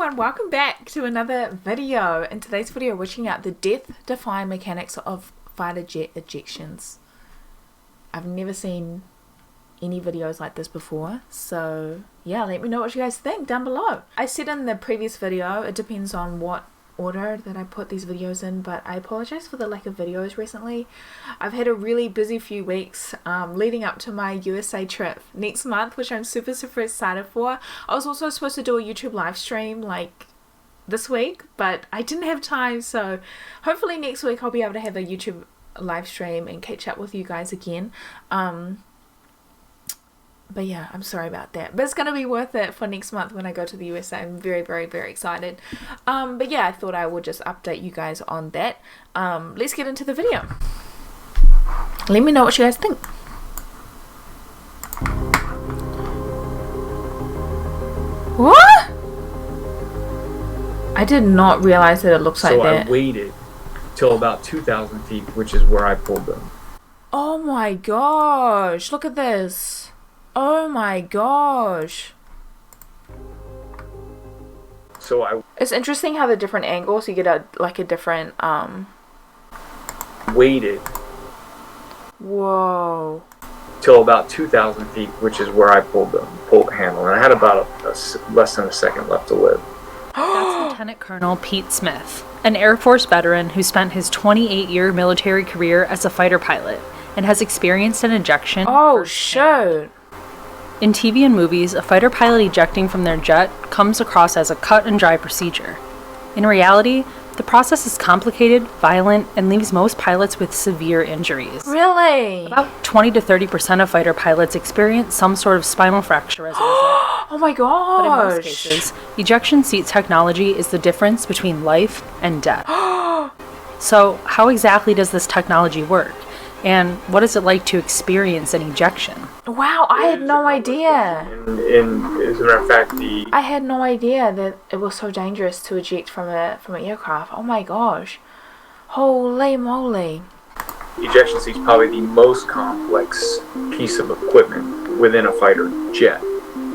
everyone, welcome back to another video. In today's video, we're checking out the death-defying mechanics of fighter jet ejections. I've never seen any videos like this before, so yeah, let me know what you guys think down below. I said in the previous video, it depends on what order that I put these videos in, but I apologize for the lack of videos recently. I've had a really busy few weeks leading up to my USA trip next month, which I'm super excited for. I was also supposed to do a YouTube live stream like this week, but I didn't have time, so hopefully next week I'll be able to have a YouTube live stream and catch up with you guys again. But yeah, I'm sorry about that, but it's gonna be worth it for next month when I go to the USA. I'm very excited. But yeah, I thought I would just update you guys on that. Let's get into the video. Let me know what you guys think. What? I did not realize that it looks like that. So I waited till about 2,000 feet, which is where I pulled them. Oh my gosh, look at this. Oh my gosh. So it's interesting how the different angles, you get a different waited. Whoa. Till about 2,000 feet, which is where I pulled the handle, and I had about less than a second left to live. That's Lieutenant Colonel Pete Smith, an Air Force veteran who spent his 28-year military career as a fighter pilot and has experienced an ejection. Oh, shoot. In TV and movies, a fighter pilot ejecting from their jet comes across as a cut-and-dry procedure. In reality, the process is complicated, violent, and leaves most pilots with severe injuries. Really? About 20 to 30% of fighter pilots experience some sort of spinal fracture as a result. Oh my gosh! But in most cases, ejection seat technology is the difference between life and death. So, how exactly does this technology work? And what is it like to experience an ejection? Wow, I had no idea. As a matter of fact, I had no idea that it was so dangerous to eject from an aircraft. Oh my gosh. Holy moly. ejection seat is probably the most complex piece of equipment within a fighter jet.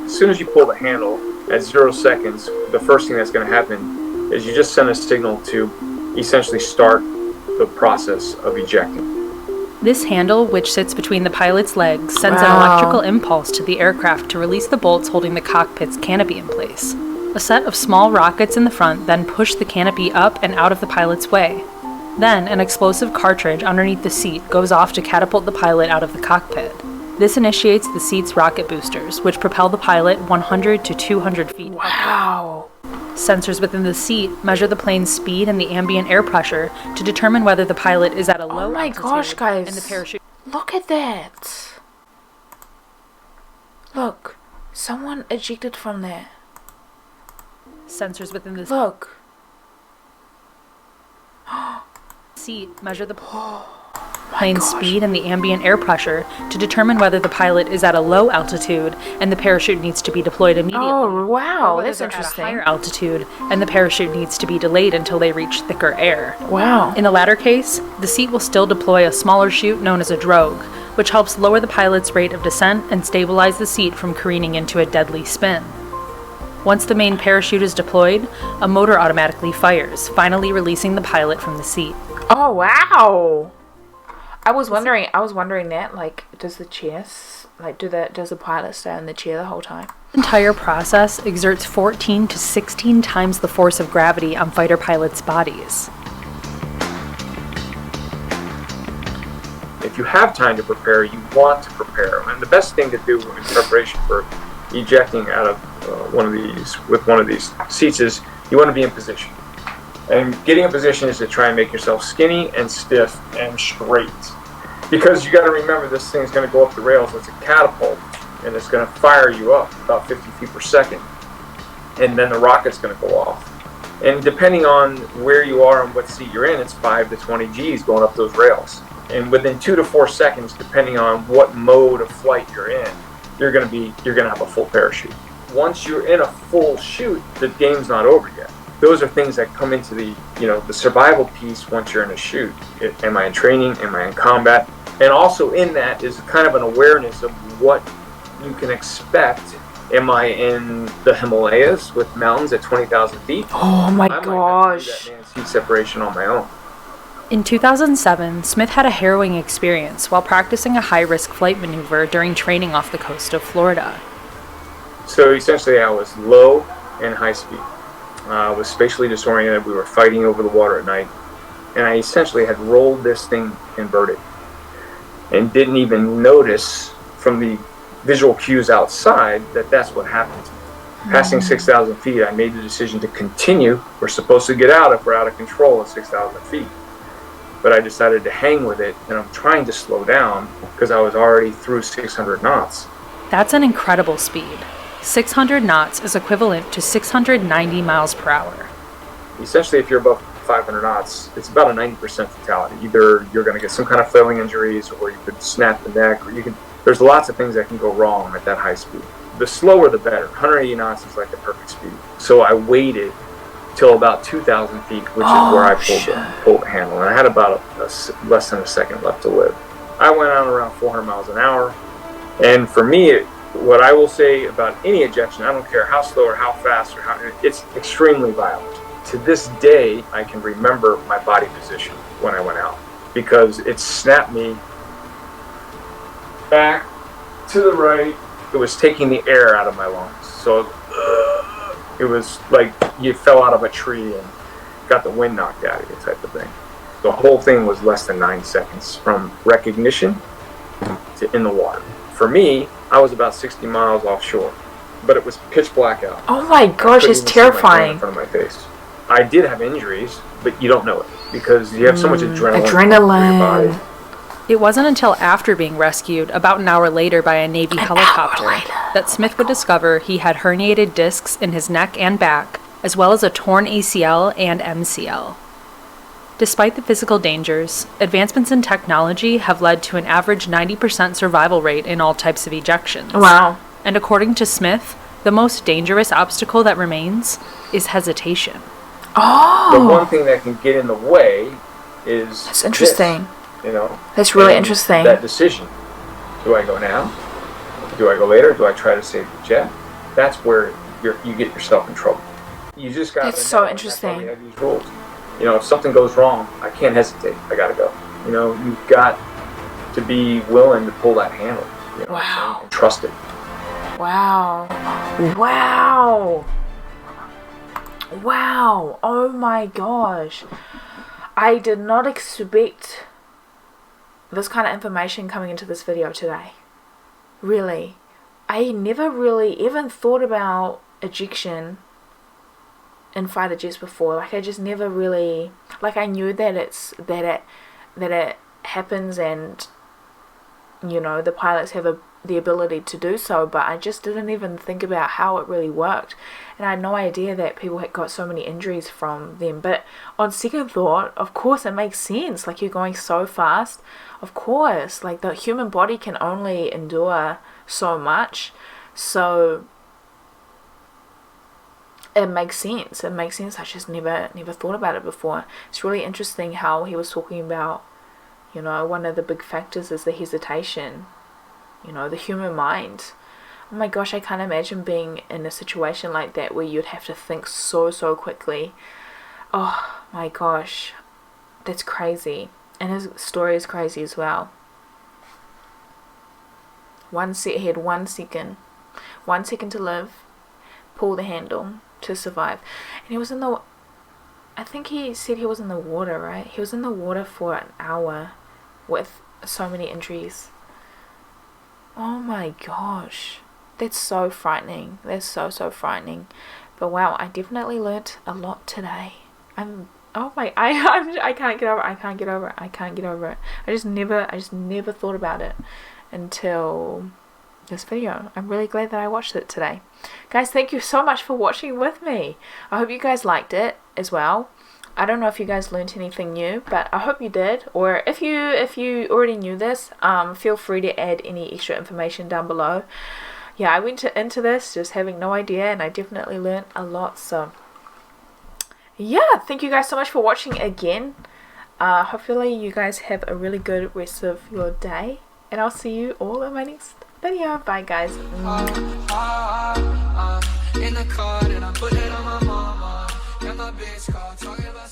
As soon as you pull the handle, at 0 seconds, the first thing that's going to happen is you just send a signal to essentially start the process of ejecting. This handle, which sits between the pilot's legs, sends an electrical impulse to the aircraft to release the bolts holding the cockpit's canopy in place. A set of small rockets in the front then push the canopy up and out of the pilot's way. Then, an explosive cartridge underneath the seat goes off to catapult the pilot out of the cockpit. This initiates the seat's rocket boosters, which propel the pilot 100 to 200 feet. Wow! Sensors within the seat measure the plane's speed and the ambient air pressure to determine whether the pilot is at a low altitude. Oh my gosh, guys. And the parachute. Look at that. Look. Someone ejected from there. Sensors within the Look. seat measure the plane's speed and the ambient air pressure to determine whether the pilot is at a low altitude and the parachute needs to be deployed immediately. Oh, wow, or that's they're interesting. At a higher altitude and the parachute needs to be delayed until they reach thicker air. Wow. In the latter case, the seat will still deploy a smaller chute known as a drogue, which helps lower the pilot's rate of descent and stabilize the seat from careening into a deadly spin. Once the main parachute is deployed, a motor automatically fires, finally releasing the pilot from the seat. Oh, wow. I was wondering that, like, does the pilot stay in the chair the whole time? The entire process exerts 14 to 16 times the force of gravity on fighter pilots' bodies. If you have time to prepare, you want to prepare. And the best thing to do in preparation for ejecting out of one of these seats is you want to be in position. And getting in position is to try and make yourself skinny and stiff and straight. Because you got to remember, this thing's going to go up the rails. It's a catapult, and it's going to fire you up about 50 feet per second. And then the rocket's going to go off. And depending on where you are and what seat you're in, it's 5 to 20 Gs going up those rails. And within 2 to 4 seconds, depending on what mode of flight you're in, you're going to have a full parachute. Once you're in a full chute, the game's not over yet. Those are things that come into the survival piece once you're in a chute. Am I in training? Am I in combat? And also in that is kind of an awareness of what you can expect Am I in the Himalayas with mountains at 20,000 feet? Oh my I might have to gosh. do that man's heat separation on my own. In 2007, Smith had a harrowing experience while practicing a high-risk flight maneuver during training off the coast of Florida. So essentially I was low and high speed. I was spatially disoriented. We were fighting over the water at night. And I essentially had rolled this thing inverted and didn't even notice from the visual cues outside that that's what happened. Passing 6,000 feet, I made the decision to continue. We're supposed to get out if we're out of control at 6,000 feet. But I decided to hang with it, and I'm trying to slow down because I was already through 600 knots. That's an incredible speed. 600 knots is equivalent to 690 miles per hour. Essentially, if you're above 500 knots, it's about a 90% fatality. Either you're going to get some kind of flailing injuries, or you could snap the neck, or there's lots of things that can go wrong at that high speed. The slower the better. 180 knots is like the perfect speed. So I waited till about 2,000 feet, which is where I pulled the handle. And I had about less than a second left to live. I went on around 400 miles an hour. And for me, what I will say about any ejection, I don't care how slow or how fast or how, it's extremely violent. To this day, I can remember my body position when I went out, because it snapped me back to the right. It was taking the air out of my lungs. So it was like you fell out of a tree and got the wind knocked out of you type of thing. The whole thing was less than 9 seconds from recognition to in the water. For me, I was about 60 miles offshore, but it was pitch black out. Oh my gosh, it's terrifying. In front of my face. I did have injuries, but you don't know it because you have so much adrenaline. Adrenaline. In your body. It wasn't until after being rescued, about an hour later by a Navy helicopter, that Smith would discover he had herniated discs in his neck and back, as well as a torn ACL and MCL. Despite the physical dangers, advancements in technology have led to an average 90% survival rate in all types of ejections. Wow. And according to Smith, the most dangerous obstacle that remains is hesitation. Oh! The one thing that can get in the way is That's interesting. This, That's really interesting. That decision. Do I go now? Do I go later? Do I try to save the jet? That's where you get yourself in trouble. You just got to. That's so interesting. That's why we have these rules. If something goes wrong, I can't hesitate. I got to go. You've got to be willing to pull that handle. Wow. And trust it. Wow. Wow. Wow. Oh my gosh. I did not expect this kind of information coming into this video today. Really. I never really even thought about ejection in fighter jets before. I just never really, I knew that it happens, and the pilots have the ability to do so, but I just didn't even think about how it really worked, and I had no idea that people had got so many injuries from them. But on second thought, of course it makes sense. You're going so fast, of course, the human body can only endure so much, so it makes sense. It makes sense. I just never thought about it before. It's really interesting how he was talking about, one of the big factors is the hesitation, the human mind. Oh my gosh, I can't imagine being in a situation like that where you'd have to think so quickly. Oh my gosh, that's crazy. And his story is crazy as well. He had 1 second. 1 second to live. Pull the handle to survive. And he was I think he said he was in the water, right? He was in the water for an hour with so many injuries. Oh my gosh. That's so frightening. That's so frightening. But wow, I definitely learnt a lot today. I can't get over it. I can't get over it. I just never thought about it until this video. I'm really glad that I watched it today. Guys, thank you so much for watching with me. I hope you guys liked it as well. I don't know if you guys learned anything new, but I hope you did. Or if you already knew this, feel free to add any extra information down below. Yeah, I went into this just having no idea, and I definitely learned a lot. So yeah, thank you guys so much for watching again. Hopefully you guys have a really good rest of your day, and I'll see you all in my next video. Bye, guys. In the car, and I put it on my mama. And my bitch called talking about